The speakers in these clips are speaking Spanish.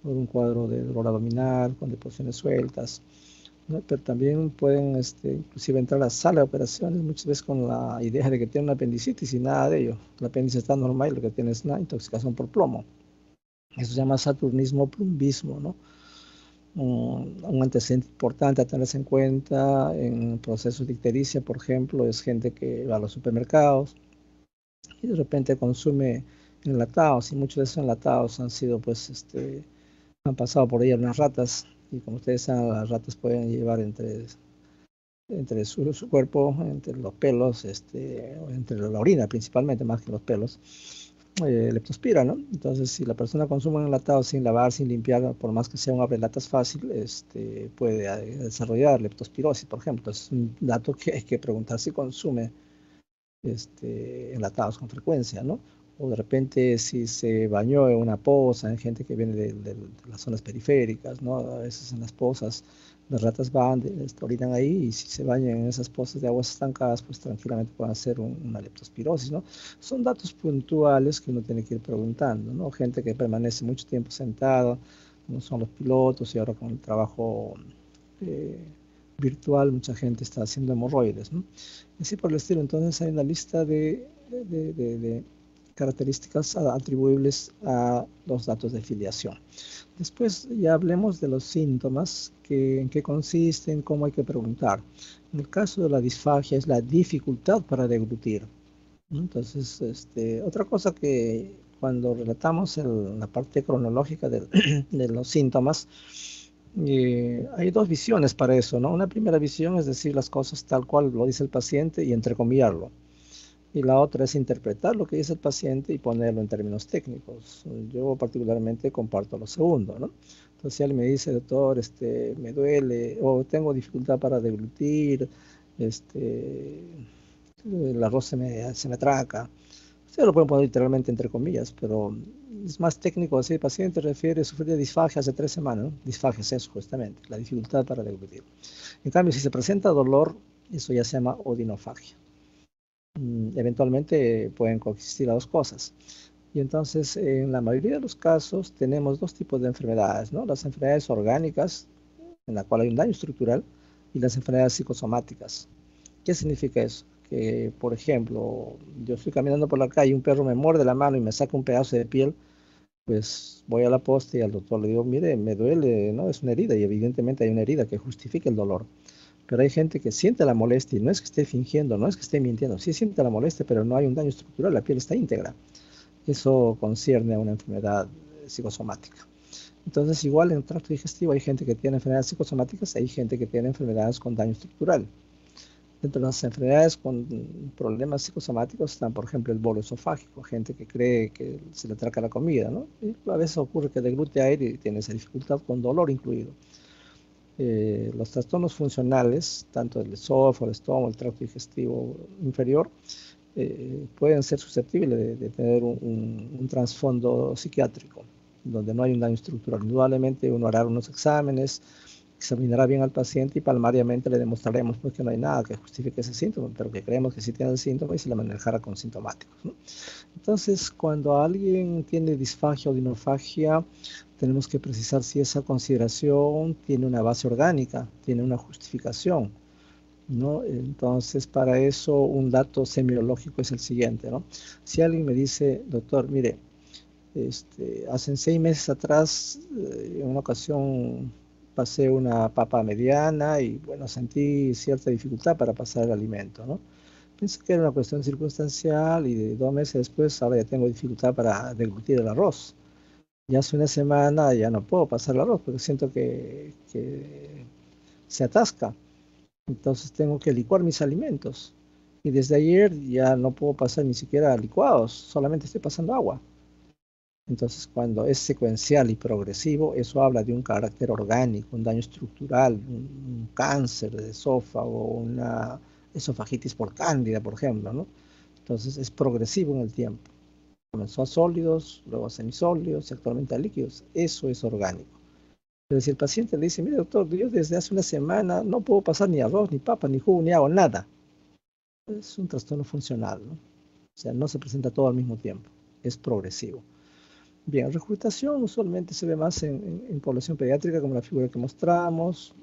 por un cuadro de dolor abdominal con deposiciones sueltas, ¿no? Pero también pueden inclusive entrar a la sala de operaciones muchas veces con la idea de que tiene una apendicitis y nada de ello. El apéndice está normal y lo que tiene es una intoxicación por plomo. Eso se llama saturnismo plumbismo, ¿no? Un antecedente importante a tenerse en cuenta en procesos de ictericia, por ejemplo, es gente que va a los supermercados y de repente consume enlatados, y muchos de esos enlatados han sido, pues, han pasado por ahí unas ratas, y como ustedes saben, las ratas pueden llevar entre su cuerpo, entre los pelos, entre la orina principalmente, más que los pelos, leptospira, ¿no? Entonces, si la persona consume un enlatado sin lavar, sin limpiar, por más que sea un abrelatas fácil, puede desarrollar leptospirosis, por ejemplo. Es un dato que hay que preguntar si consume enlatados con frecuencia, ¿no? O de repente si se bañó en una poza, en gente que viene de las zonas periféricas, ¿no? A veces en las pozas las ratas van, orinan ahí, y si se bañan en esas pozas de aguas estancadas, pues tranquilamente pueden hacer una leptospirosis, ¿no? Son datos puntuales que uno tiene que ir preguntando, ¿no? Gente que permanece mucho tiempo sentada, como son los pilotos, y ahora con el trabajo eh, virtual, mucha gente está haciendo hemorroides, ¿no? Así por el estilo. Entonces hay una lista de características atribuibles a los datos de filiación. Después ya hablemos de los síntomas, en qué consisten, cómo hay que preguntar. En el caso de la disfagia es la dificultad para deglutir, ¿no? Entonces, otra cosa que cuando relatamos la parte cronológica de los síntomas, hay dos visiones para eso, ¿no? Una primera visión es decir las cosas tal cual lo dice el paciente y entrecomillarlo. Y la otra es interpretar lo que dice el paciente y ponerlo en términos técnicos. Yo particularmente comparto lo segundo, ¿no? Entonces, si alguien me dice, doctor, me duele o tengo dificultad para deglutir, el arroz se me tranca. Ustedes lo pueden poner literalmente entre comillas, pero es más técnico decir, el paciente refiere a sufrir de disfagia hace 3 semanas, ¿no? Disfagia es eso justamente, la dificultad para deglutir. En cambio, si se presenta dolor, eso ya se llama odinofagia. Eventualmente pueden coexistir las dos cosas. Y entonces, en la mayoría de los casos, tenemos dos tipos de enfermedades, ¿no? Las enfermedades orgánicas, en la cual hay un daño estructural, y las enfermedades psicosomáticas. ¿Qué significa eso? Que, por ejemplo, yo estoy caminando por la calle y un perro me muerde la mano y me saca un pedazo de piel, pues voy a la posta y al doctor le digo, mire, me duele, ¿no? Es una herida, y evidentemente hay una herida que justifica el dolor. Pero hay gente que siente la molestia, y no es que esté fingiendo, no es que esté mintiendo, sí siente la molestia, pero no hay un daño estructural, la piel está íntegra. Eso concierne a una enfermedad psicosomática. Entonces, igual en el tracto digestivo hay gente que tiene enfermedades psicosomáticas, hay gente que tiene enfermedades con daño estructural. Dentro de las enfermedades con problemas psicosomáticos están, por ejemplo, el bolo esofágico, gente que cree que se le traga la comida, ¿no? Y a veces ocurre que deglute aire y tiene esa dificultad con dolor incluido. Los trastornos funcionales, tanto del esófago, el estómago, el tracto digestivo inferior, pueden ser susceptibles de tener un trasfondo psiquiátrico, donde no hay un daño estructural. Indudablemente uno hará unos exámenes, examinará bien al paciente y palmariamente le demostraremos, pues, que no hay nada que justifique ese síntoma, pero que creemos que sí tiene el síntoma y se le manejará con sintomáticos, ¿no? Entonces, cuando alguien tiene disfagia o dinofagia, tenemos que precisar si esa consideración tiene una base orgánica, tiene una justificación, ¿no? Entonces, para eso un dato semiológico es el siguiente, ¿no? Si alguien me dice, doctor, mire, hace 6 meses atrás, en una ocasión pasé una papa mediana y, bueno, sentí cierta dificultad para pasar el alimento, ¿no? Pensé que era una cuestión circunstancial, y de 2 meses después ahora ya tengo dificultad para deglutir el arroz. Ya hace una semana ya no puedo pasar el arroz porque siento que se atasca. Entonces tengo que licuar mis alimentos. Y desde ayer ya no puedo pasar ni siquiera licuados, solamente estoy pasando agua. Entonces, cuando es secuencial y progresivo, eso habla de un carácter orgánico, un daño estructural, un cáncer de esófago, una esofagitis por cándida, por ejemplo, ¿no? Entonces, es progresivo en el tiempo. Comenzó a sólidos, luego a semisólidos y actualmente a líquidos. Eso es orgánico. Pero si el paciente le dice, mire, doctor, yo desde hace una semana no puedo pasar ni arroz, ni papa, ni jugo, ni agua, nada, es un trastorno funcional, ¿no? O sea, no se presenta todo al mismo tiempo, es progresivo. Bien, regurgitación usualmente se ve más en población pediátrica, como la figura que mostramos.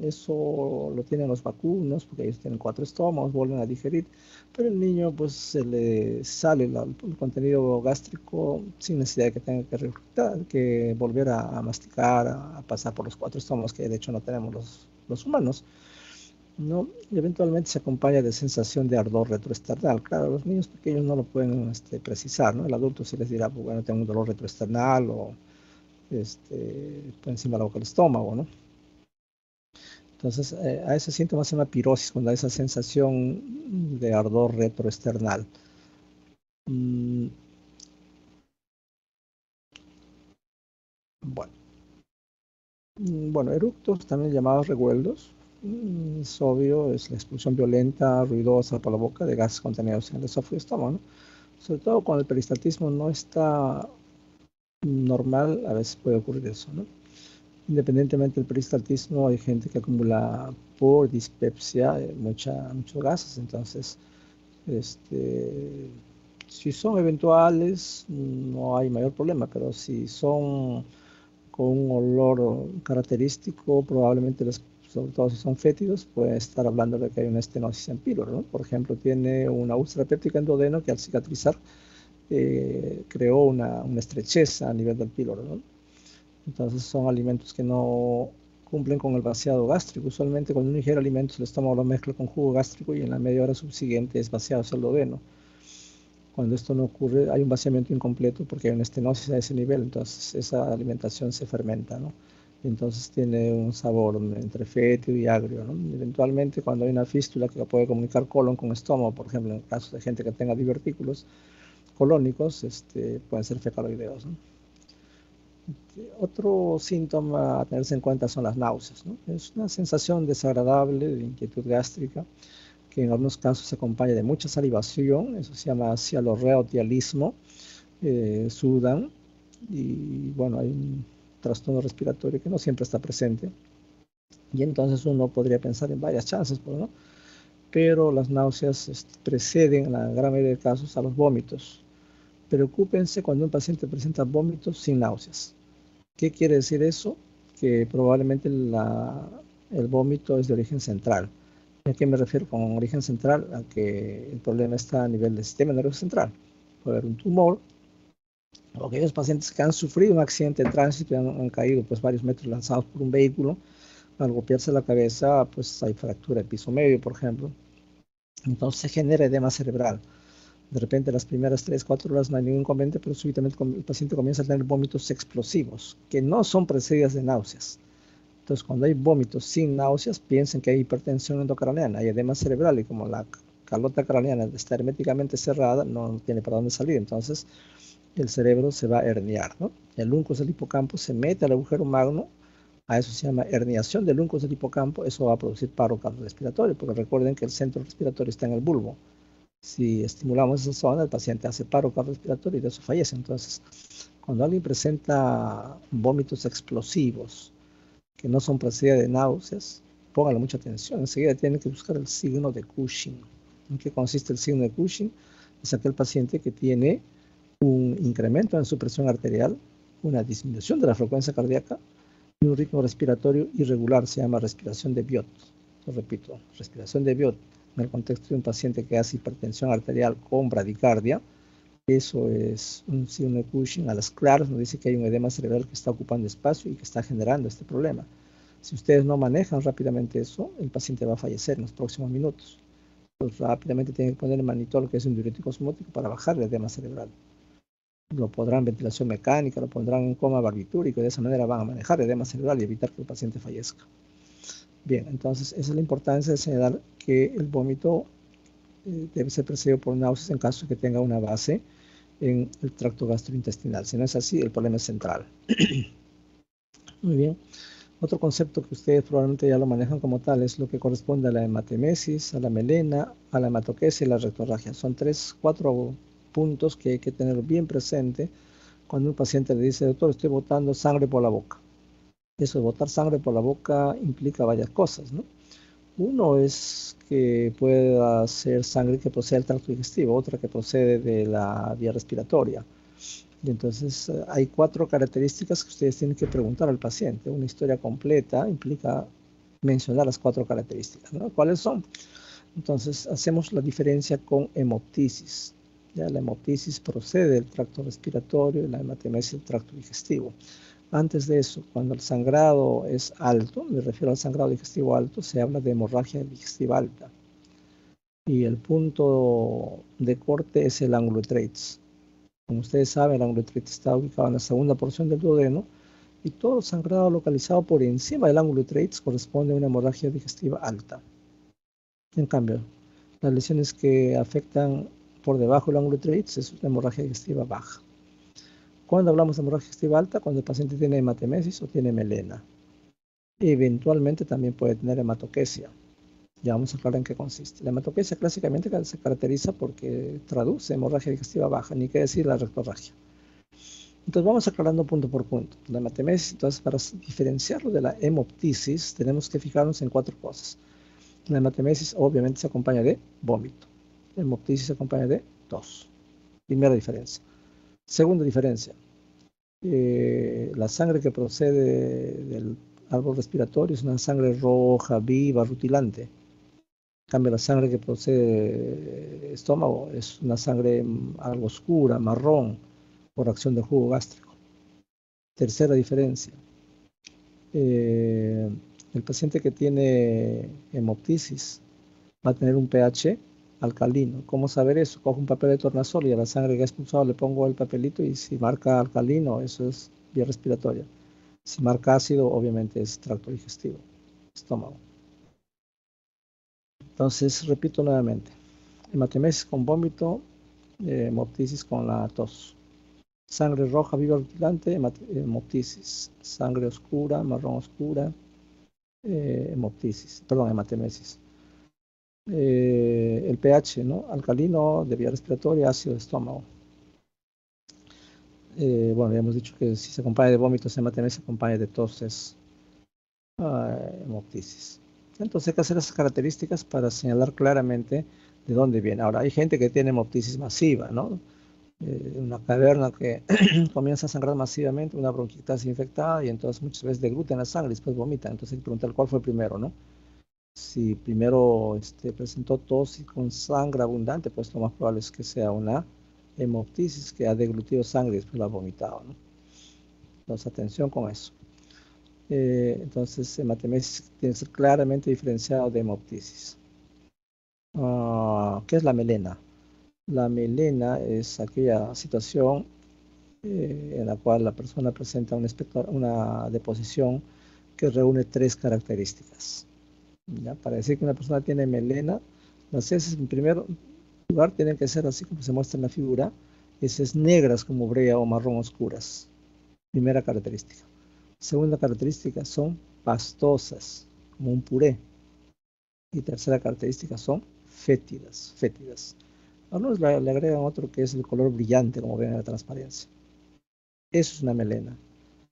Eso lo tienen los vacunos, porque ellos tienen 4 estómagos, vuelven a digerir, pero el niño pues se le sale el contenido gástrico sin necesidad de que tenga que regurgitar, que volver a masticar, a pasar por los 4 estómagos, que de hecho no tenemos los humanos, ¿no? Y eventualmente se acompaña de sensación de ardor retroesternal. Claro, los niños pequeños no lo pueden precisar, ¿no? El adulto sí les dirá, pues, bueno, tengo un dolor retroesternal o por encima de la boca del estómago, ¿no? Entonces, a ese síntoma se llama pirosis, cuando hay esa sensación de ardor retroesternal. Mm, bueno. Bueno, eructos, también llamados revuelos, es obvio, es la expulsión violenta, ruidosa por la boca de gases contenidos en el esófago y estómago, ¿no? Sobre todo cuando el peristaltismo no está normal, a veces puede ocurrir eso, ¿no? Independientemente del peristaltismo, hay gente que acumula por dispepsia muchos gases, entonces, este, si son eventuales, no hay mayor problema, pero si son con un olor característico, probablemente, sobre todo si son fétidos, puede estar hablando de que hay una estenosis en píloro, ¿no? Por ejemplo, tiene una úlcera péptica en duodeno que al cicatrizar creó una estrechez a nivel del píloro, ¿no? Entonces son alimentos que no cumplen con el vaciado gástrico. Usualmente cuando uno ingiere alimentos, el estómago lo mezcla con jugo gástrico y en la media hora subsiguiente es vaciado hacia el duodeno. Cuando esto no ocurre, hay un vaciamiento incompleto porque hay una estenosis a ese nivel, entonces esa alimentación se fermenta, ¿no? Y entonces tiene un sabor entre fétido y agrio, ¿no? Eventualmente, cuando hay una fístula que puede comunicar colon con estómago, por ejemplo, en el caso de gente que tenga divertículos colónicos, pueden ser fecaloideos, ¿no? Otro síntoma a tenerse en cuenta son las náuseas, ¿no? Es una sensación desagradable de inquietud gástrica que en algunos casos se acompaña de mucha salivación, eso se llama cialorreotialismo, sudan y bueno, hay un trastorno respiratorio que no siempre está presente y entonces uno podría pensar en varias chances, pues, ¿no? Pero las náuseas preceden en la gran mayoría de casos a los vómitos. Preocúpense cuando un paciente presenta vómitos sin náuseas. ¿Qué quiere decir eso? Que probablemente el vómito es de origen central. ¿A qué me refiero con origen central? A que el problema está a nivel del sistema nervioso central. Puede haber un tumor, o aquellos pacientes que han sufrido un accidente de tránsito y han caído pues, varios metros lanzados por un vehículo, al golpearse la cabeza, pues hay fractura del piso medio, por ejemplo. Entonces se genera edema cerebral. De repente, las primeras 3, 4 horas no hay ningún inconveniente, pero súbitamente el paciente comienza a tener vómitos explosivos, que no son precedidas de náuseas. Entonces, cuando hay vómitos sin náuseas, piensen que hay hipertensión endocraneana, hay edema cerebral, y como la calota craneana está herméticamente cerrada, no tiene para dónde salir. Entonces, el cerebro se va a herniar, ¿no? El uncus del hipocampo se mete al agujero magno, a eso se llama herniación del uncus del hipocampo, eso va a producir paro cardiorrespiratorio, porque recuerden que el centro respiratorio está en el bulbo. Si estimulamos esa zona, el paciente hace paro cardiorrespiratorio y de eso fallece. Entonces, cuando alguien presenta vómitos explosivos que no son precedidos de náuseas, póngale mucha atención. Enseguida tienen que buscar el signo de Cushing. ¿En qué consiste el signo de Cushing? Es aquel paciente que tiene un incremento en su presión arterial, una disminución de la frecuencia cardíaca y un ritmo respiratorio irregular, se llama respiración de Biot. Lo repito, respiración de Biot en el contexto de un paciente que hace hipertensión arterial con bradicardia. Eso es un signo de Cushing. A las claras nos dice que hay un edema cerebral que está ocupando espacio y que está generando este problema. Si ustedes no manejan rápidamente eso, el paciente va a fallecer en los próximos minutos. Pues rápidamente tienen que poner el manitol, que es un diurético osmótico, para bajar el edema cerebral. Lo pondrán en ventilación mecánica, lo pondrán en coma barbitúrico, y de esa manera van a manejar el edema cerebral y evitar que el paciente fallezca. Bien, entonces esa es la importancia de señalar que el vómito debe ser precedido por náuseas en caso de que tenga una base en el tracto gastrointestinal. Si no es así, el problema es central. Muy bien. Otro concepto que ustedes probablemente ya lo manejan como tal es lo que corresponde a la hematemesis, a la melena, a la hematoquesia y la rectorragia. Son 3, 4 puntos que hay que tener bien presente cuando un paciente le dice, doctor, estoy botando sangre por la boca. Eso de botar sangre por la boca implica varias cosas, ¿no? Uno es que pueda ser sangre que procede del tracto digestivo, otra que procede de la vía respiratoria. Y entonces hay 4 características que ustedes tienen que preguntar al paciente. Una historia completa implica mencionar las 4 características, ¿no? ¿Cuáles son? Entonces hacemos la diferencia con hemoptisis. Ya la hemoptisis procede del tracto respiratorio y la hematemesis del tracto digestivo. Antes de eso, cuando el sangrado es alto, me refiero al sangrado digestivo alto, se habla de hemorragia digestiva alta. Y el punto de corte es el ángulo de Treitz. Como ustedes saben, el ángulo de Treitz está ubicado en la segunda porción del duodeno y todo sangrado localizado por encima del ángulo de Treitz corresponde a una hemorragia digestiva alta. En cambio, las lesiones que afectan por debajo del ángulo de Treitz es una hemorragia digestiva baja. Cuando hablamos de hemorragia digestiva alta, cuando el paciente tiene hematemesis o tiene melena. Eventualmente también puede tener hematoquesia. Ya vamos a aclarar en qué consiste. La hematoquesia clásicamente se caracteriza porque traduce hemorragia digestiva baja, ni qué decir la rectorragia. Entonces vamos aclarando punto por punto. La hematemesis, entonces para diferenciarlo de la hemoptisis, tenemos que fijarnos en 4 cosas. La hematemesis obviamente se acompaña de vómito. La hemoptisis se acompaña de tos. Primera diferencia. Segunda diferencia. La sangre que procede del árbol respiratorio es una sangre roja, viva, rutilante. En cambio, la sangre que procede del estómago es una sangre algo oscura, marrón, por acción del jugo gástrico. Tercera diferencia. El paciente que tiene hemoptisis va a tener un pH alcalino. ¿Cómo saber eso? Cojo un papel de tornasol y a la sangre que ha expulsado le pongo el papelito y si marca alcalino, eso es vía respiratoria. Si marca ácido, obviamente es tracto digestivo, estómago. Entonces, repito nuevamente. Hematemesis con vómito, hemoptisis con la tos. Sangre roja, viva, rutilante, hemoptisis. Sangre oscura, marrón oscura, hematemesis. El pH, ¿no? Alcalino de vía respiratoria, ácido de estómago. Bueno, ya hemos dicho que si se acompaña de vómitos, hematemesis se acompaña de tos, hemoptisis. Entonces hay que hacer esas características para señalar claramente de dónde viene. Ahora, hay gente que tiene hemoptisis masiva, ¿no? Una caverna que comienza a sangrar masivamente, una bronquitis infectada y entonces muchas veces deglutan la sangre y después vomitan. Entonces hay que preguntar cuál fue primero, ¿no? Si primero presentó tos y con sangre abundante, pues lo más probable es que sea una hemoptisis que ha deglutido sangre y después lo ha vomitado, ¿no? Entonces atención con eso. Entonces hematemesis tiene que ser claramente diferenciado de hemoptisis. ¿Qué es la melena? La melena es aquella situación en la cual la persona presenta una deposición que reúne 3 características. ¿Ya? Para decir que una persona tiene melena, las heces en primer lugar tienen que ser así como se muestra en la figura, heces negras como brea o marrón oscuras. Primera característica. Segunda característica, son pastosas, como un puré. Y tercera característica, son fétidas. Algunos le agregan otro que es el color brillante, como ven en la transparencia. Eso es una melena.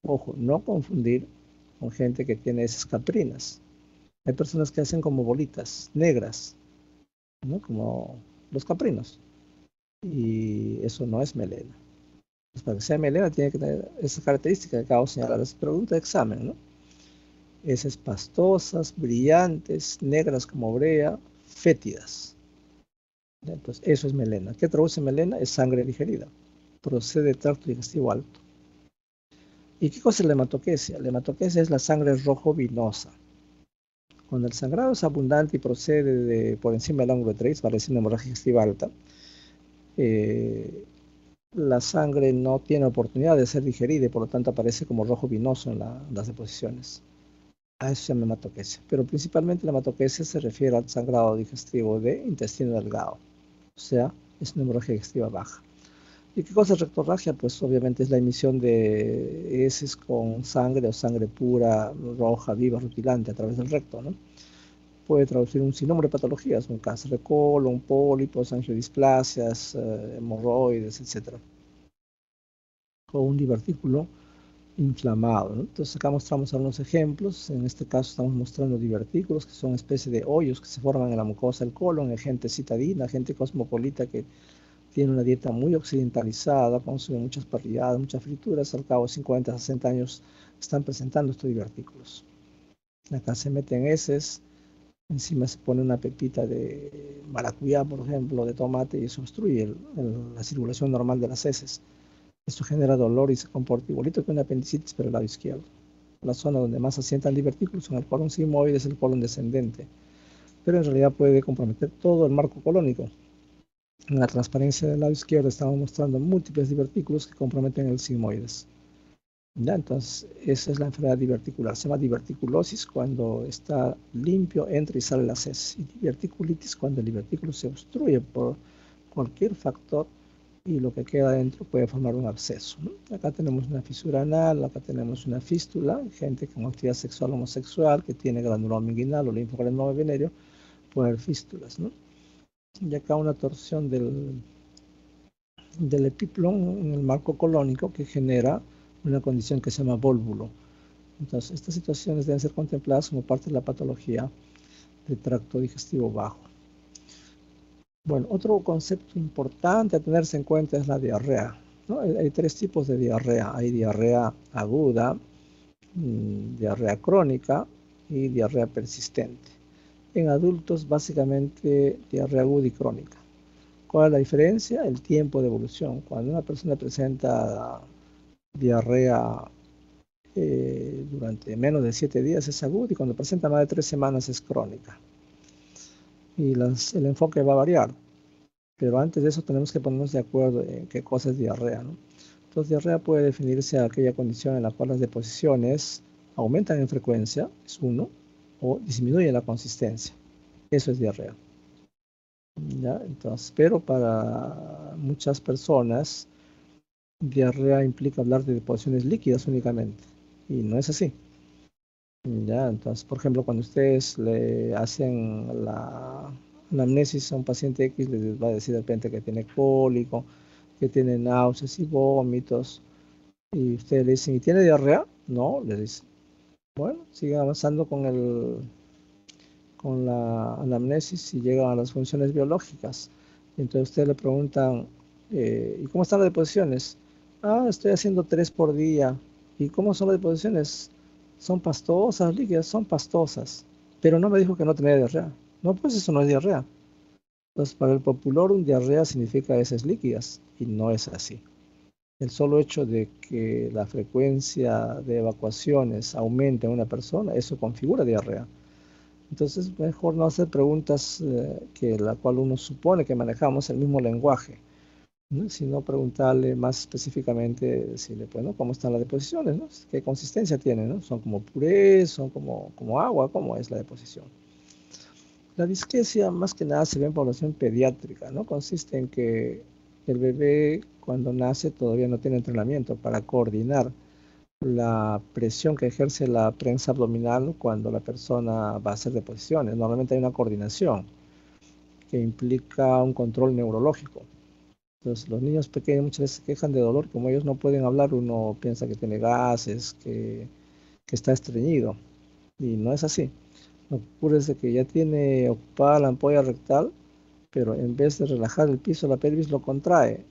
Ojo, no confundir con gente que tiene heces caprinas. Hay personas que hacen como bolitas negras, ¿no? Como los caprinos. Y eso no es melena. Pues para que sea melena tiene que tener esa característica que acabo de señalar. Es pregunta de examen, ¿no? Heces pastosas, brillantes, negras como brea, fétidas. Entonces, eso es melena. ¿Qué traduce melena? Es sangre digerida. Procede del tracto digestivo alto. ¿Y qué cosa es la hematoquesia? La hematoquesia es la sangre rojo vinosa. Cuando el sangrado es abundante y procede por encima del ángulo de Treitz, vale decir una hemorragia digestiva alta, la sangre no tiene oportunidad de ser digerida y por lo tanto aparece como rojo vinoso en las deposiciones. A eso se llama hematoquesia. Pero principalmente la hematoquesia se refiere al sangrado digestivo de intestino delgado. O sea, es una hemorragia digestiva baja. ¿Y qué cosa es rectorragia? Pues obviamente es la emisión de heces con sangre o sangre pura, roja, viva, rutilante a través del recto, ¿no? Puede traducir un sinnúmero de patologías, un cáncer de colon, pólipos, angiodisplasias, hemorroides, etc. O un divertículo inflamado, ¿no? Entonces acá mostramos algunos ejemplos. En este caso estamos mostrando divertículos, que son especies de hoyos que se forman en la mucosa del colon, gente citadina, gente cosmopolita que tiene una dieta muy occidentalizada, consume muchas parrilladas, muchas frituras, al cabo de 50, 60 años están presentando estos divertículos. Acá se meten heces, encima se pone una pepita de maracuyá, por ejemplo, de tomate, y eso obstruye la circulación normal de las heces. Esto genera dolor y se comporta igualito que una apendicitis, pero el lado izquierdo. La zona donde más asientan divertículos en el colon sigmoide es el colon descendente, pero en realidad puede comprometer todo el marco colónico. En la transparencia del lado izquierdo estamos mostrando múltiples divertículos que comprometen el sigmoides. ¿Ya? Entonces, esa es la enfermedad diverticular. Se llama diverticulosis cuando está limpio, entra y sale las heces. Y diverticulitis cuando el divertículo se obstruye por cualquier factor y lo que queda adentro puede formar un absceso, ¿no? Acá tenemos una fisura anal, acá tenemos una fístula, gente con actividad sexual homosexual que tiene granuloma inguinal o linfogranuloma venéreo, puede haber fístulas, ¿no? Y acá una torsión del epiplón en el marco colónico que genera una condición que se llama vólvulo. Entonces, estas situaciones deben ser contempladas como parte de la patología del tracto digestivo bajo. Bueno, otro concepto importante a tenerse en cuenta es la diarrea, ¿no? Hay tres tipos de diarrea. Hay diarrea aguda, diarrea crónica y diarrea persistente. En adultos, básicamente, diarrea aguda y crónica. ¿Cuál es la diferencia? El tiempo de evolución. Cuando una persona presenta diarrea durante menos de 7 días es aguda y cuando presenta más de 3 semanas es crónica. Y el enfoque va a variar. Pero antes de eso tenemos que ponernos de acuerdo en qué cosa es diarrea, ¿no? Entonces, diarrea puede definirse a aquella condición en la cual las deposiciones aumentan en frecuencia, es uno, o disminuyen la consistencia. Eso es diarrea. ¿Ya? Entonces, pero para muchas personas, diarrea implica hablar de deposiciones líquidas únicamente, y no es así. ¿Ya? Entonces, por ejemplo, cuando ustedes le hacen la anamnesis a un paciente X, les va a decir de repente que tiene cólico, que tiene náuseas y vómitos, y ustedes le dicen, ¿y tiene diarrea? No, le dicen. Bueno, sigue avanzando con la anamnesis y llegan a las funciones biológicas. Entonces ustedes le preguntan, ¿y cómo están las deposiciones? Ah, estoy haciendo 3 por día. ¿Y cómo son las deposiciones? ¿Son pastosas, líquidas? Son pastosas. Pero no me dijo que no tenía diarrea. No, pues eso no es diarrea. Entonces, para el populorum, diarrea significa heces líquidas, y no es así. El solo hecho de que la frecuencia de evacuaciones aumente en una persona, eso configura diarrea. Entonces, mejor no hacer preguntas que la cual uno supone que manejamos el mismo lenguaje, ¿no? Sino preguntarle más específicamente, decirle, bueno, ¿cómo están las deposiciones, ¿no? ¿Qué consistencia tienen, ¿no? ¿Son como puré, son como agua? ¿Cómo es la deposición? La disquesia más que nada se ve en población pediátrica, ¿no? Consiste en que el bebé cuando nace todavía no tiene entrenamiento para coordinar la presión que ejerce la prensa abdominal cuando la persona va a hacer deposiciones. Normalmente hay una coordinación que implica un control neurológico. Entonces, los niños pequeños muchas veces se quejan de dolor, como ellos no pueden hablar, uno piensa que tiene gases, que está estreñido, y no es así. Lo que ocurre es de que ya tiene ocupada la ampolla rectal, pero en vez de relajar el piso, la pelvis lo contrae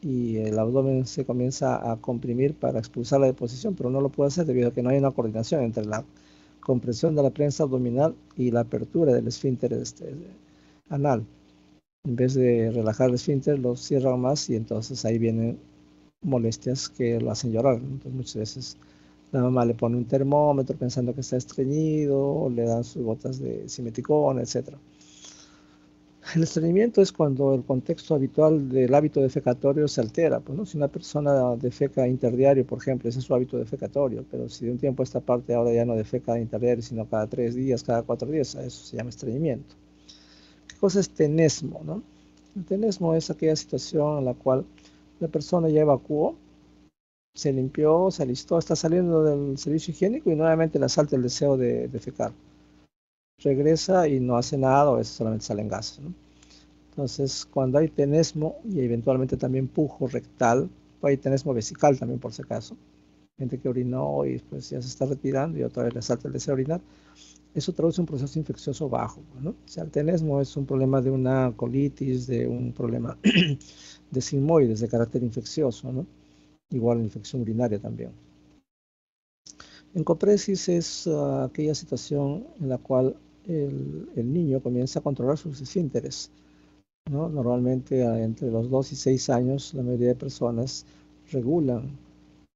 y el abdomen se comienza a comprimir para expulsar la deposición, pero no lo puede hacer debido a que no hay una coordinación entre la compresión de la prensa abdominal y la apertura del esfínter anal. En vez de relajar el esfínter, lo cierran más y entonces ahí vienen molestias que lo hacen llorar. Entonces muchas veces la mamá le pone un termómetro pensando que está estreñido, o le dan sus gotas de simeticona, etc. El estreñimiento es cuando el contexto habitual del hábito defecatorio se altera. Pues, ¿no? Si una persona defeca interdiario, por ejemplo, ese es su hábito defecatorio, pero si de un tiempo a esta parte ahora ya no defeca interdiario, sino cada 3 días, cada 4 días, a eso se llama estreñimiento. ¿Qué cosa es tenesmo, no? El tenesmo es aquella situación en la cual la persona ya evacuó, se limpió, se alistó, está saliendo del servicio higiénico y nuevamente le asalta el deseo de defecar. Regresa y no hace nada, o a veces solamente salen gases, ¿no? Entonces, cuando hay tenesmo y eventualmente también pujo rectal, o hay tenesmo vesical también por si acaso, gente que orinó y después ya se está retirando y otra vez le salta el deseo de orinar, eso traduce un proceso infeccioso bajo, ¿no? O sea, el tenesmo es un problema de una colitis, de un problema de sigmoides de carácter infeccioso, ¿no? Igual infección urinaria también. Encopresis es aquella situación en la cual el niño comienza a controlar sus esfínteres, ¿no? Normalmente entre los 2 y 6 años la mayoría de personas regulan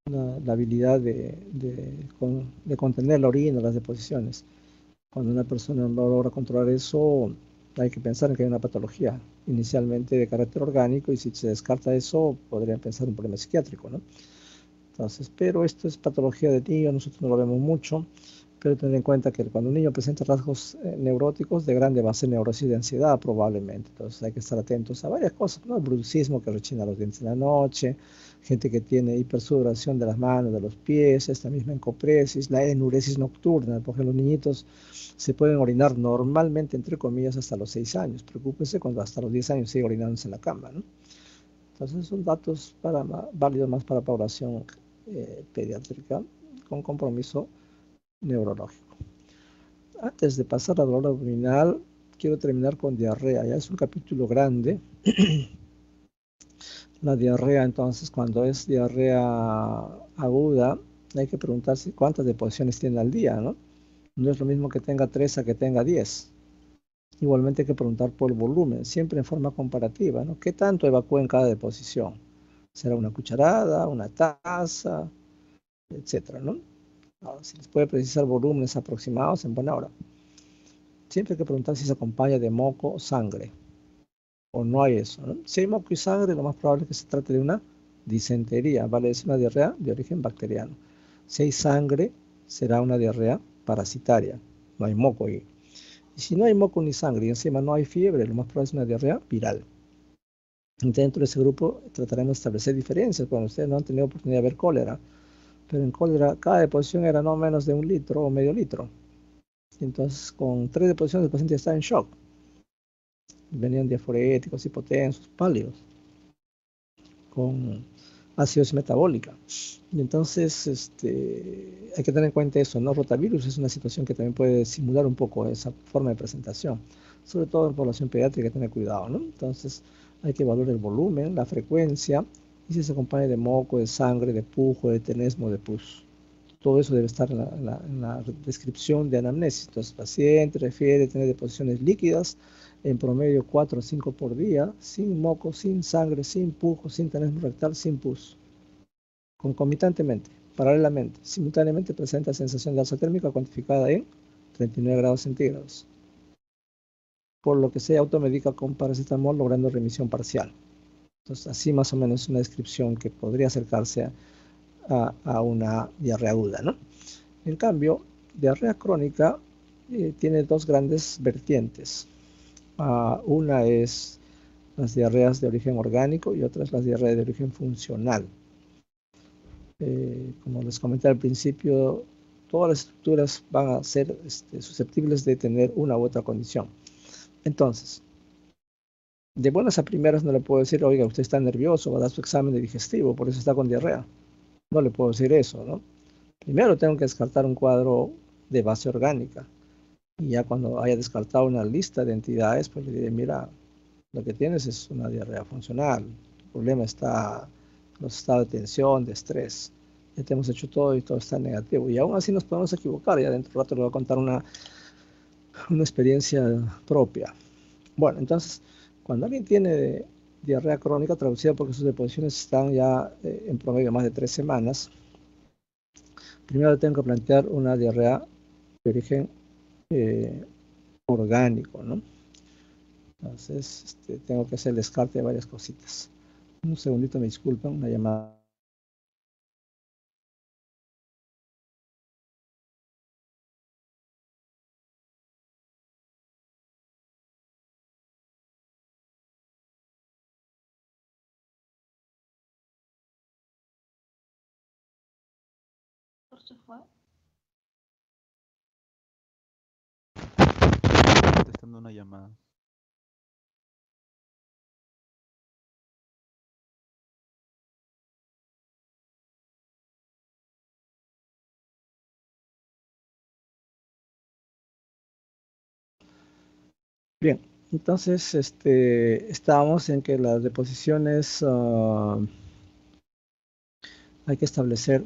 la habilidad de contener la orina, las deposiciones. Cuando una persona no logra controlar eso, hay que pensar en que hay una patología inicialmente de carácter orgánico y si se descarta eso, podrían pensar en un problema psiquiátrico, ¿no? Entonces, pero esto es patología de niño, nosotros no lo vemos mucho, pero tener en cuenta que cuando un niño presenta rasgos neuróticos, de grande va a ser neurosis de ansiedad probablemente. Entonces hay que estar atentos a varias cosas, ¿no? El bruxismo que rechina los dientes en la noche, gente que tiene hipersudoración de las manos, de los pies, esta misma encopresis, la enuresis nocturna, porque los niñitos se pueden orinar normalmente, entre comillas, hasta los 6 años. Preocúpese cuando hasta los 10 años sigue orinándose en la cama, ¿no? Entonces son datos válidos más para población pediátrica con compromiso neurológico. Antes de pasar a dolor abdominal, quiero terminar con diarrea. Ya es un capítulo grande. La diarrea, entonces, cuando es diarrea aguda, hay que preguntarse cuántas deposiciones tiene al día, ¿no? No es lo mismo que tenga 3 a que tenga 10. Igualmente hay que preguntar por el volumen, siempre en forma comparativa, ¿no? ¿Qué tanto evacúa en cada deposición? ¿Será una cucharada, una taza, etcétera, ¿no? Ahora, si les puede precisar volúmenes aproximados, en buena hora. Siempre hay que preguntar si se acompaña de moco o sangre, o no hay eso, ¿no? Si hay moco y sangre, lo más probable es que se trate de una disentería, vale decir una diarrea de origen bacteriano. Si hay sangre, será una diarrea parasitaria, no hay moco ahí. Y si no hay moco ni sangre y encima no hay fiebre, lo más probable es una diarrea viral. Dentro de ese grupo trataremos de establecer diferencias cuando ustedes no han tenido oportunidad de ver cólera, pero en cólera cada deposición era no menos de 1 litro o medio litro. Entonces, con 3 deposiciones el paciente está en shock. Venían diaforéticos, hipotensos, pálidos, con acidosis metabólica. Y entonces, hay que tener en cuenta eso, ¿no? Rotavirus es una situación que también puede simular un poco esa forma de presentación, sobre todo en población pediátrica, hay que tener cuidado, ¿no? Entonces, hay que evaluar el volumen, la frecuencia, y si se acompaña de moco, de sangre, de pujo, de tenesmo, de pus. Todo eso debe estar en la descripción de anamnesis. Entonces, el paciente refiere tener deposiciones líquidas en promedio 4 o 5 por día, sin moco, sin sangre, sin pujo, sin tenesmo rectal, sin pus. Concomitantemente, paralelamente, simultáneamente presenta sensación de alza térmica cuantificada en 39 grados centígrados, por lo que se automedica con paracetamol logrando remisión parcial. Entonces, así más o menos una descripción que podría acercarse a una diarrea aguda, ¿no? En cambio, diarrea crónica tiene dos grandes vertientes. Una es las diarreas de origen orgánico y otra es las diarreas de origen funcional. Como les comenté al principio, todas las estructuras van a ser susceptibles de tener una u otra condición. Entonces, de buenas a primeras no le puedo decir, oiga, usted está nervioso, va a dar su examen de digestivo, por eso está con diarrea. No le puedo decir eso, ¿no? Primero tengo que descartar un cuadro de base orgánica. Y ya cuando haya descartado una lista de entidades, pues le diré, mira, lo que tienes es una diarrea funcional. El problema está en los estados de tensión, de estrés. Ya te hemos hecho todo y todo está negativo. Y aún así nos podemos equivocar. Ya dentro de un rato le voy a contar una experiencia propia. Bueno, entonces, cuando alguien tiene diarrea crónica, traducida porque sus deposiciones están ya en promedio más de 3 semanas, primero tengo que plantear una diarrea de origen eh, orgánico, ¿no? Entonces, tengo que hacer el descarte de varias cositas. Un segundito, me disculpan, una llamada. Se fue. Contestando una llamada. Bien, entonces estábamos en que las deposiciones hay que establecer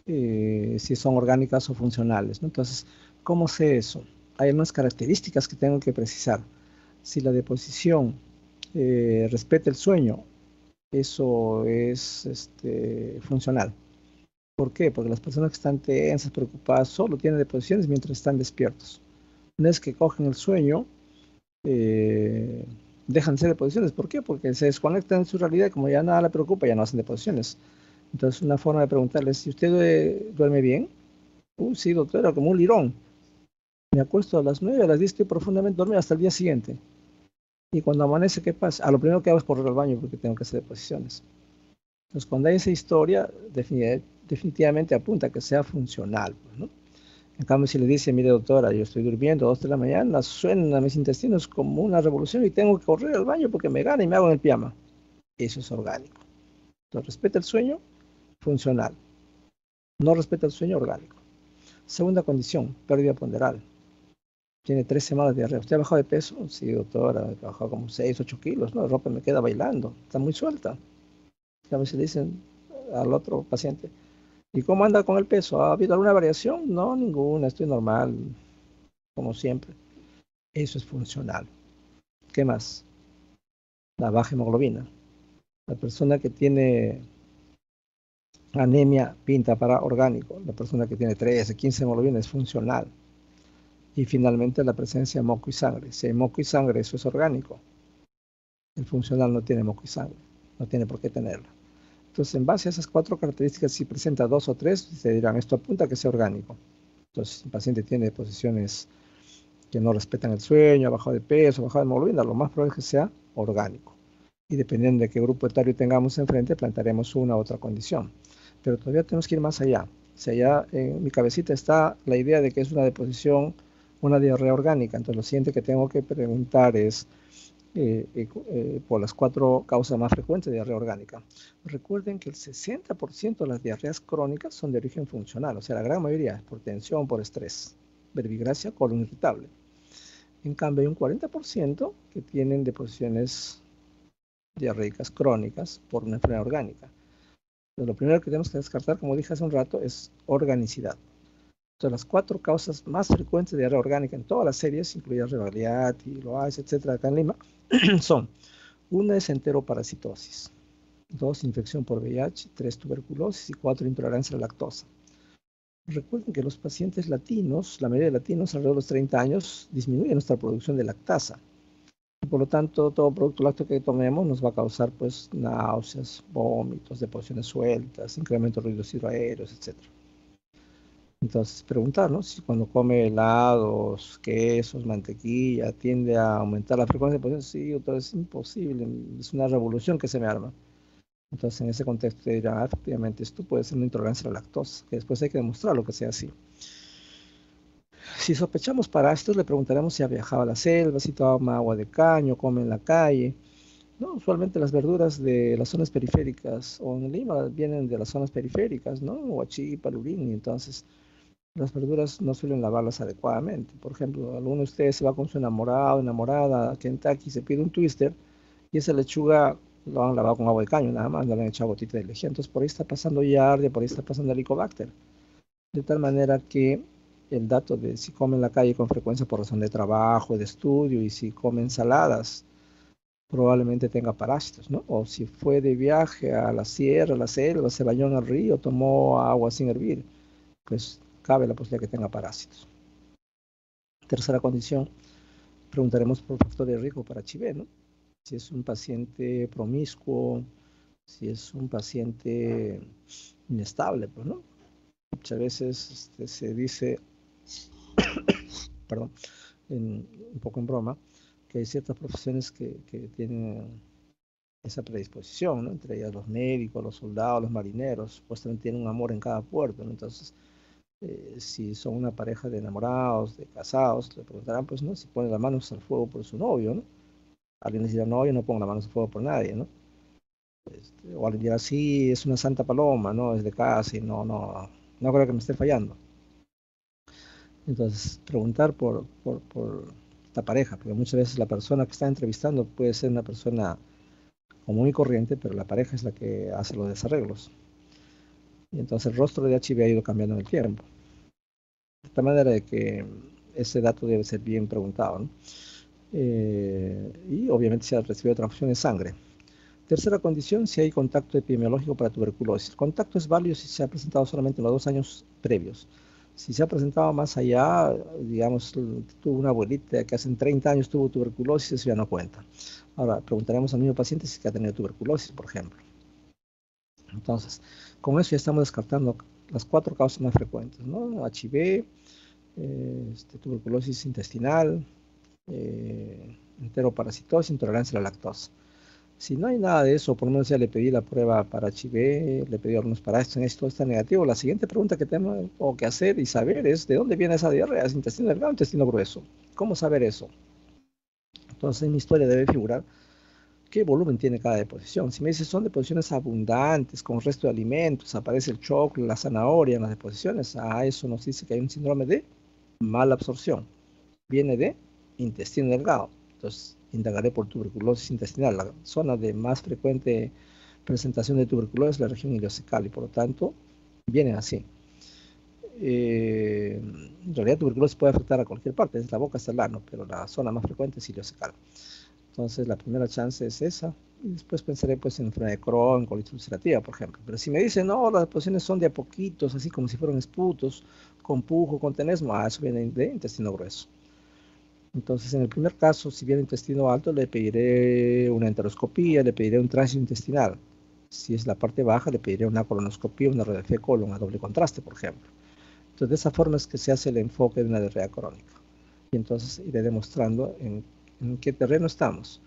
si son orgánicas o funcionales, ¿no? Entonces, ¿cómo sé eso? Hay unas características que tengo que precisar. Si la deposición respeta el sueño, eso es funcional. ¿Por qué? Porque las personas que están tensas, preocupadas, solo tienen deposiciones mientras están despiertos. Una vez que cogen el sueño, eh, dejan de ser deposiciones. ¿Por qué? Porque se desconectan de su realidad y como ya nada le preocupa, ya no hacen deposiciones. Entonces, una forma de preguntarles, si usted duerme bien, sí, doctora, como un lirón. Me acuesto a las 9, a las 10 estoy profundamente dormido hasta el día siguiente. Y cuando amanece, ¿qué pasa? Lo primero que hago es correr al baño porque tengo que hacer deposiciones. Entonces, cuando hay esa historia, definitivamente apunta a que sea funcional, pues, ¿no? En cambio, si le dice, mire doctora, yo estoy durmiendo a 2 de la mañana, suenan a mis intestinos como una revolución y tengo que correr al baño porque me gana y me hago en el pijama. Eso es orgánico. Entonces, respeta el sueño, funcional. No respeta el sueño, orgánico. Segunda condición, pérdida ponderal. Tiene 3 semanas de diarrea. ¿Usted ha bajado de peso? Sí, doctora, he bajado como 6, 8 kilos, ¿no? La ropa me queda bailando, está muy suelta. A veces le dicen al otro paciente, ¿y cómo anda con el peso? ¿Ha habido alguna variación? No, ninguna, estoy normal, como siempre. Eso es funcional. ¿Qué más? La baja hemoglobina. La persona que tiene anemia pinta para orgánico. La persona que tiene 13, 15 hemoglobina es funcional. Y finalmente la presencia de moco y sangre. Si hay moco y sangre, eso es orgánico. El funcional no tiene moco y sangre. No tiene por qué tenerlo. Entonces, en base a esas 4 características, si presenta 2 o 3, se dirán, esto apunta a que sea orgánico. Entonces, si el paciente tiene posiciones que no respetan el sueño, ha bajado de peso, ha bajado de hemoglobina, lo más probable es que sea orgánico. Y dependiendo de qué grupo etario tengamos enfrente, plantearemos una u otra condición. Pero todavía tenemos que ir más allá. Si allá en mi cabecita está la idea de que es una deposición, una diarrea orgánica, entonces lo siguiente que tengo que preguntar es por las 4 causas más frecuentes de diarrea orgánica. Recuerden que el 60% de las diarreas crónicas son de origen funcional, o sea, la gran mayoría es por tensión, por estrés, verbigracia, colon irritable. En cambio, hay un 40% que tienen deposiciones diarreicas crónicas por una enfermedad orgánica. Entonces, lo primero que tenemos que descartar, como dije hace un rato, es organicidad. Entonces, las 4 causas más frecuentes de diarrea orgánica en todas las series, incluidas Rebagliati, Loaiza, etcétera, acá en Lima, son: una es enteroparasitosis, 2 infección por VIH, 3 tuberculosis y 4 intolerancia a la lactosa. Recuerden que los pacientes latinos, la mayoría de latinos alrededor de los 30 años, disminuye nuestra producción de lactasa. Por lo tanto, todo producto lácteo que tomemos nos va a causar pues náuseas, vómitos, deposiciones sueltas, incremento de ruidos hidroaéreos, etc. Entonces, preguntar, ¿no? Si cuando come helados, quesos, mantequilla, tiende a aumentar la frecuencia de deposiciones. Sí, otra vez es imposible, es una revolución que se me arma. Entonces, en ese contexto, te dirán, efectivamente, esto puede ser una intolerancia a la lactosa, que después hay que demostrarlo que sea así. Si sospechamos parásitos, le preguntaremos si ha viajado a la selva, si toma agua de caño, come en la calle. No, usualmente las verduras de las zonas periféricas o en Lima vienen de las zonas periféricas, ¿no? Huachipa, Lurín, y entonces las verduras no suelen lavarlas adecuadamente. Por ejemplo, alguno de ustedes se va con su enamorado, enamorada a Kentucky, se pide un twister y esa lechuga lo han lavado con agua de caño, nada más, no le han echado gotita de lejía. Entonces por ahí está pasando Giardia, por ahí está pasando Helicobacter. De tal manera que el dato de si come en la calle con frecuencia por razón de trabajo, de estudio, y si come ensaladas, probablemente tenga parásitos, ¿no? O si fue de viaje a la sierra, a la selva, se bañó en el río, tomó agua sin hervir, pues cabe la posibilidad que tenga parásitos. Tercera condición, preguntaremos por factor de riesgo para HIV, ¿no? Si es un paciente promiscuo, si es un paciente inestable, pues, ¿no? Muchas veces se dice, perdón, un poco en broma, que hay ciertas profesiones que tienen esa predisposición, ¿no? Entre ellas los médicos, los soldados, los marineros, pues también tienen un amor en cada puerto, ¿no? Entonces, si son una pareja de enamorados, de casados, le preguntarán, pues, ¿no? Si pone las manos al fuego por su novio, ¿no? Alguien les dirá, no, yo no pongo las manos al fuego por nadie, ¿no? O alguien dirá, sí, es una santa paloma, ¿no? Es de casa y no creo que me esté fallando. Entonces, preguntar por esta pareja, porque muchas veces la persona que está entrevistando puede ser una persona común y corriente, pero la pareja es la que hace los desarreglos. Y entonces el rostro de HIV ha ido cambiando en el tiempo. De tal manera de que ese dato debe ser bien preguntado, ¿no? Y obviamente se ha recibido transfusión de sangre. Tercera condición, si hay contacto epidemiológico para tuberculosis. El contacto es válido si se ha presentado solamente en los 2 años previos. Si se ha presentado más allá, digamos, tuvo una abuelita que hace 30 años tuvo tuberculosis, eso ya no cuenta. Ahora, preguntaremos al mismo paciente si ha tenido tuberculosis, por ejemplo. Entonces, con eso ya estamos descartando las 4 causas más frecuentes, ¿no? HIV, tuberculosis intestinal, enteroparasitosis, intolerancia a la lactosa. Si no hay nada de eso, por lo menos ya le pedí la prueba para HIV, le pedí algunos para esto está negativo. La siguiente pregunta que tengo que hacer y saber es ¿de dónde viene esa diarrea? ¿Es intestino delgado o intestino grueso? ¿Cómo saber eso? Entonces en mi historia debe figurar qué volumen tiene cada deposición. Si me dice son deposiciones abundantes, con resto de alimentos, aparece el choclo, la zanahoria en las deposiciones, eso nos dice que hay un síndrome de mala absorción. Viene de intestino delgado. Entonces, indagaré por tuberculosis intestinal. La zona de más frecuente presentación de tuberculosis es la región ileocecal y por lo tanto, vienen así. En realidad, tuberculosis puede afectar a cualquier parte, desde la boca hasta el ano, pero la zona más frecuente es ileocecal. Entonces, la primera chance es esa. Y después pensaré pues, en enfermedad de Crohn, colitis ulcerativa, por ejemplo. Pero si me dicen, no, las posiciones son de a poquitos, así como si fueran esputos, con pujo, con tenesmo, eso viene de intestino grueso. Entonces, en el primer caso, si viene intestino alto, le pediré una enteroscopía, le pediré un tránsito intestinal. Si es la parte baja, le pediré una colonoscopía, una radiografía de colon a doble contraste, por ejemplo. Entonces, de esa forma es que se hace el enfoque de una diarrea crónica. Y entonces iré demostrando en qué terreno estamos.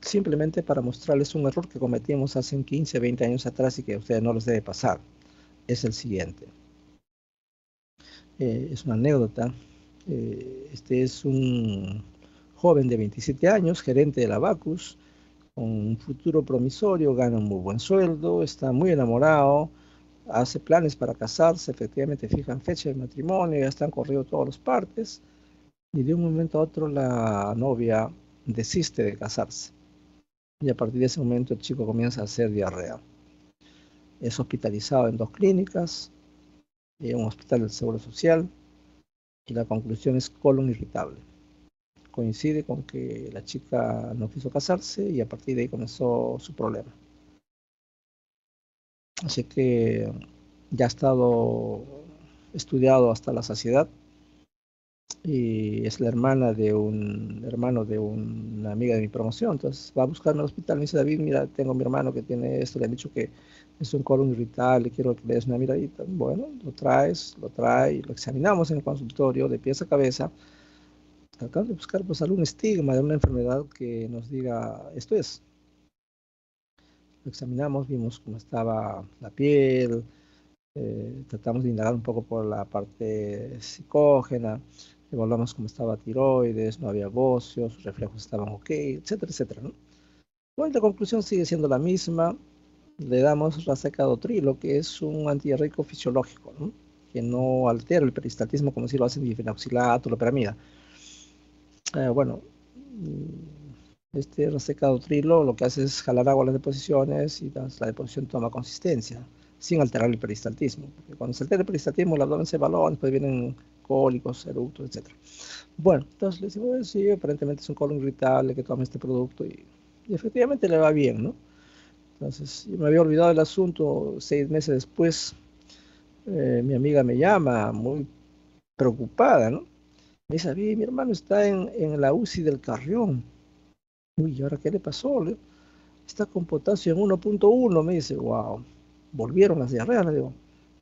Simplemente para mostrarles un error que cometimos hace 15, 20 años atrás y que a ustedes no les debe pasar. Es el siguiente. Es una anécdota. Este es un joven de 27 años, gerente de la Bacus, con un futuro promisorio, gana un muy buen sueldo, está muy enamorado, hace planes para casarse, efectivamente fijan fecha de matrimonio, ya están corridos todas las partes, y de un momento a otro la novia desiste de casarse. Y a partir de ese momento el chico comienza a hacer diarrea. Es hospitalizado en 2 clínicas, en un hospital del Seguro Social, y la conclusión es colon irritable. Coincide con que la chica no quiso casarse y a partir de ahí comenzó su problema. Así que ya ha estado estudiado hasta la saciedad y es la hermana de un hermano de una amiga de mi promoción. Entonces va a buscarme al hospital, me dice David, mira, tengo a mi hermano que tiene esto, le han dicho que es un colon irritable, quiero que le des una miradita. Bueno, lo trae, lo examinamos en el consultorio de pies a cabeza. Tratamos de buscar pues algún estigma de una enfermedad que nos diga esto es. Lo examinamos, vimos cómo estaba la piel, tratamos de indagar un poco por la parte psicógena, evaluamos cómo estaba tiroides, no había bocios, sus reflejos estaban ok, etcétera, etcétera, ¿no? Bueno, la conclusión sigue siendo la misma, le damos racecadotrilo, que es un antidiarreico fisiológico, ¿no? Que no altera el peristaltismo como si lo hacen difenoxilato, loperamida. Bueno, este racecadotrilo lo que hace es jalar agua a las deposiciones y la deposición toma consistencia, sin alterar el peristaltismo. Porque cuando se altera el peristaltismo, el abdomen se balona, después vienen cólicos, eructos, etc. Bueno, entonces le decimos, sí, aparentemente es un colon irritable que tome este producto y efectivamente le va bien, ¿no? Entonces, yo me había olvidado del asunto, 6 meses después, mi amiga me llama muy preocupada, ¿no? Me dice, mi hermano está en la UCI del Carrión. Uy, ¿y ahora qué le pasó? Está con potasio en 1.1, me dice, wow, volvieron las diarreas, le digo.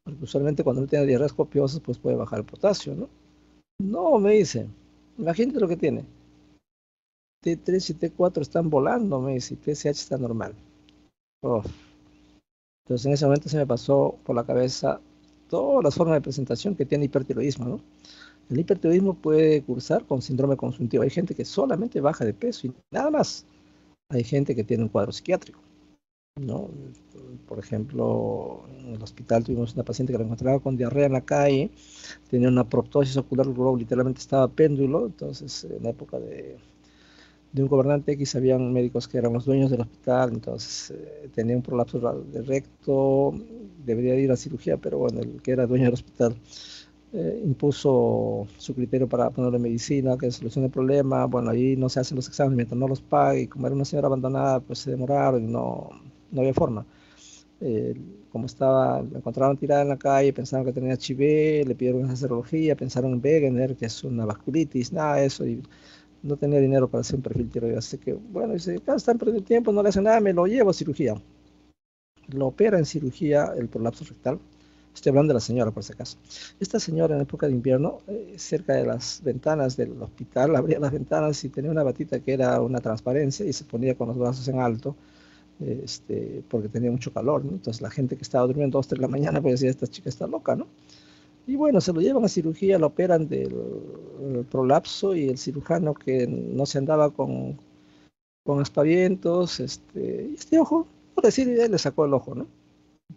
Porque usualmente cuando uno tiene diarreas copiosas, pues puede bajar el potasio, ¿no? No, me dice, imagínate lo que tiene. T3 y T4 están volando, me dice, y TSH está normal. Oh. Entonces en ese momento se me pasó por la cabeza todas las formas de presentación que tiene hipertiroidismo, ¿no? El hipertiroidismo puede cursar con síndrome consuntivo. Hay gente que solamente baja de peso y nada más. Hay gente que tiene un cuadro psiquiátrico. ¿no? Por ejemplo, en el hospital tuvimos una paciente que la encontraba con diarrea en la calle, tenía una proptosis ocular globo, literalmente estaba péndulo. Entonces en la época de un gobernante X habían médicos que eran los dueños del hospital. Entonces tenía un prolapso de recto, debería ir a cirugía, pero bueno, el que era dueño del hospital impuso su criterio para ponerle medicina que solucione el problema. Bueno, ahí no se hacen los exámenes mientras no los pague, y como era una señora abandonada, pues se demoraron y no había forma. Eh, Como estaba, la encontraron tirada en la calle, pensaron que tenía HIV, le pidieron una serología, pensaron en Wegener, que es una vasculitis, nada de eso, y no tenía dinero para hacer un perfil tiroideo. Así que, bueno, dice, acá están perdiendo tiempo, no le hacen nada, me lo llevo a cirugía. Lo opera en cirugía el prolapso rectal. Estoy hablando de la señora, por si acaso. Esta señora en época de invierno, cerca de las ventanas del hospital, abría las ventanas y tenía una batita que era una transparencia y se ponía con los brazos en alto, porque tenía mucho calor, ¿no? Entonces la gente que estaba durmiendo 2, 3 de la mañana pues decía, esta chica está loca, ¿no? Y bueno, se lo llevan a cirugía, lo operan del prolapso, y el cirujano que no se andaba con aspavientos, este ojo, por decir, él le sacó el ojo, ¿no?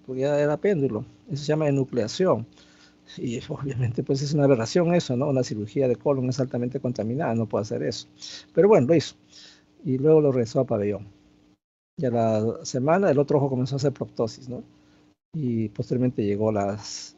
Porque ya era péndulo. Eso se llama enucleación. Y obviamente pues es una aberración eso, ¿no? Una cirugía de colon es altamente contaminada, no puede hacer eso. Pero bueno, lo hizo. Y luego lo regresó a pabellón. Y a la semana el otro ojo comenzó a hacer proptosis, ¿no? Y posteriormente llegó los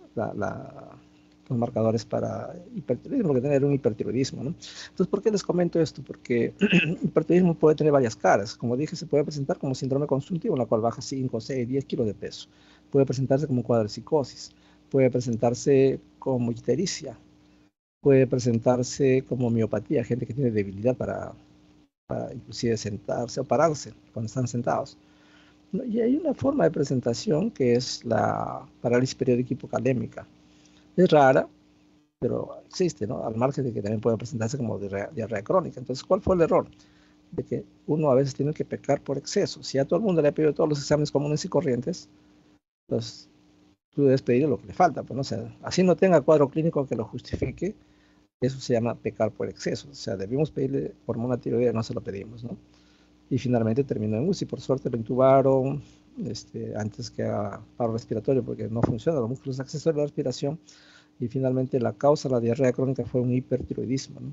marcadores para hipertiroidismo, porque tener un hipertiroidismo, ¿no? Entonces, ¿por qué les comento esto? Porque hipertiroidismo puede tener varias caras. Como dije, se puede presentar como síndrome consuntivo, en la cual baja 5, 6, 10 kilos de peso. Puede presentarse como cuadricicosis. Puede presentarse como ictericia. Puede presentarse como miopatía, gente que tiene debilidad para inclusive sentarse o pararse cuando están sentados. ¿No? Y hay una forma de presentación que es la parálisis periódica hipocalémica. Es rara, pero existe, ¿no? Al margen de que también puede presentarse como diarrea crónica. Entonces, ¿cuál fue el error? De que uno a veces tiene que pecar por exceso. Si a todo el mundo le ha pedido todos los exámenes comunes y corrientes, pues tú debes pedir lo que le falta. Pues, ¿no? O sea, así no tenga cuadro clínico que lo justifique, eso se llama pecar por exceso. O sea, debimos pedirle hormona tiroidea, no se lo pedimos, ¿no? Y finalmente terminó en UCI. Por suerte lo intubaron antes que a paro respiratorio, porque no funcionan los músculos accesorios de la respiración. Y finalmente la causa de la diarrea crónica fue un hipertiroidismo, ¿no?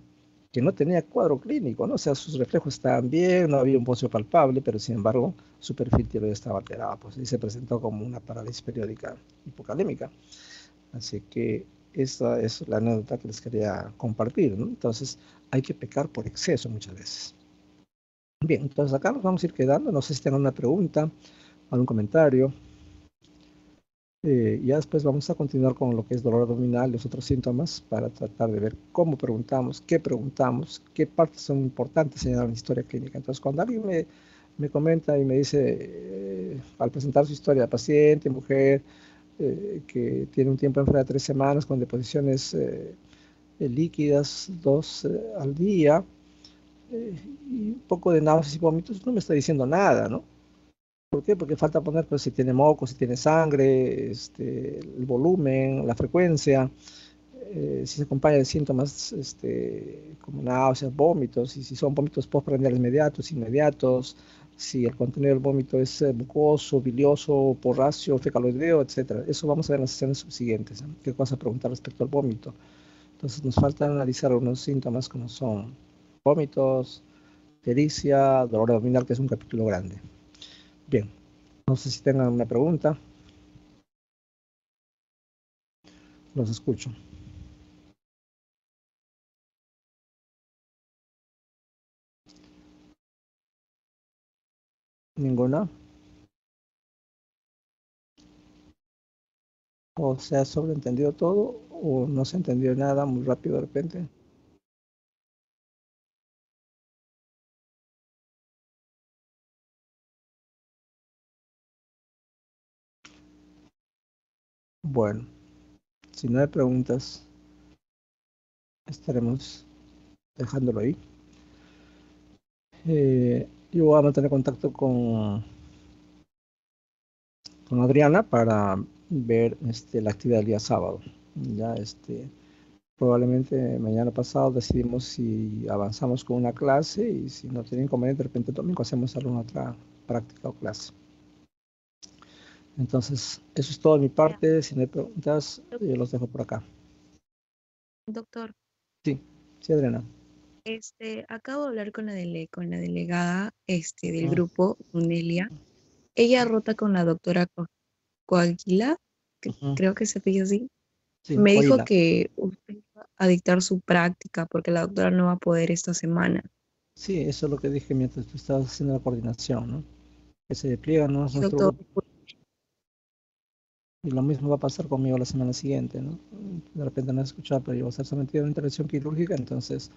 Que no tenía cuadro clínico, ¿no? O sea, sus reflejos estaban bien, no había un bocio palpable, pero sin embargo su perfil tiroideo estaba alterado, pues, y se presentó como una parálisis periódica hipocalémica. Así que esta es la anécdota que les quería compartir, ¿no? Entonces hay que pecar por exceso muchas veces. Bien, entonces acá nos vamos a ir quedando. No sé si tengan una pregunta, algún comentario. Ya después vamos a continuar con lo que es dolor abdominal y los otros síntomas para tratar de ver cómo preguntamos, qué partes son importantes señalar en la historia clínica. Entonces, cuando alguien me comenta y me dice, al presentar su historia de paciente, mujer, que tiene un tiempo enferma de 3 semanas con deposiciones líquidas 2 al día, y un poco de náuseas y vómitos, no me está diciendo nada, ¿no? ¿Por qué? Porque falta poner, pues, si tiene moco, si tiene sangre, el volumen, la frecuencia, si se acompaña de síntomas como náuseas, vómitos, y si son vómitos postprandiales inmediatos, si el contenido del vómito es mucoso, bilioso, porráceo, fecaloideo, etcétera. Eso vamos a ver en las sesiones subsiguientes, ¿no? ¿Qué cosa preguntar respecto al vómito? Entonces nos falta analizar algunos síntomas como son vómitos, ictericia, dolor abdominal, que es un capítulo grande. Bien, no sé si tengan una pregunta, los escucho. ¿Ninguna? ¿O se ha sobreentendido todo o no se entendió nada muy rápido de repente? Bueno, si no hay preguntas, estaremos dejándolo ahí. Yo voy a mantener contacto con Adriana para ver la actividad del día sábado. Ya probablemente mañana pasado decidimos si avanzamos con una clase, y si no tiene inconveniente, de repente el domingo hacemos alguna otra práctica o clase. Entonces, eso es todo de mi parte. Si no hay preguntas, yo los dejo por acá. Doctor, Sí, sí, Adriana. acabo de hablar con con la delegada del Mm, grupo, Nelia. Ella rota con la doctora Coaguila, que ujú. creo que se pide así. Sí, Me dijo Coahuila. que usted va a dictar su práctica porque la doctora no va a poder esta semana. Sí, eso es lo que dije mientras tú estabas haciendo la coordinación, ¿no? Que se despliega, ¿no? Sí, Nuestro doctor. grupo. Y lo mismo va a pasar conmigo la semana siguiente, ¿no? De repente no he escuchado, pero yo voy a estar sometido a una intervención quirúrgica, entonces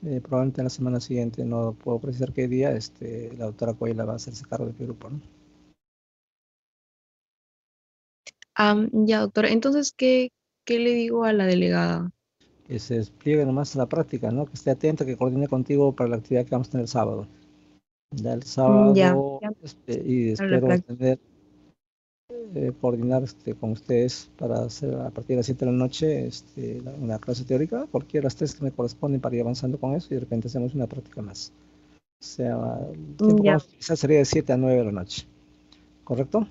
probablemente la semana siguiente, no puedo precisar qué día, la doctora Coahuila va a hacerse cargo de mi grupo, ¿no? Ya, doctor. Entonces, ¿qué le digo a la delegada? Que se despliegue nomás la práctica, ¿no? Que esté atenta, que coordine contigo para la actividad que vamos a tener el sábado. Ya el Ya, sábado, ya y para la espero práctica. tener, coordinar con ustedes para hacer a partir de las 7 de la noche una clase teórica, cualquiera de las tres que me corresponden para ir avanzando con eso y de repente hacemos una práctica más. O sea, el tiempo que Ya, vamos a utilizar sería de 7 a 9 de la noche, ¿correcto?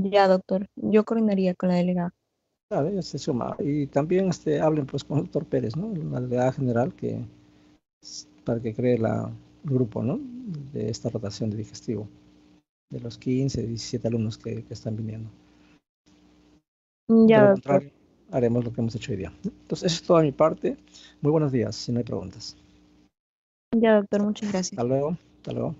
ya, doctor. Yo coordinaría con la delegada. Claro, ya se suma. Y también hablen pues con el doctor Pérez, ¿no? La delegada general para que cree el grupo, ¿no? De esta rotación de digestivo, de los 15, 17 alumnos que están viniendo. De Ya, lo doctor. contrario, haremos lo que hemos hecho hoy día. Entonces, eso es todo de mi parte. Muy buenos días, si no hay preguntas. Ya, doctor. Muchas Hasta gracias. luego, hasta luego.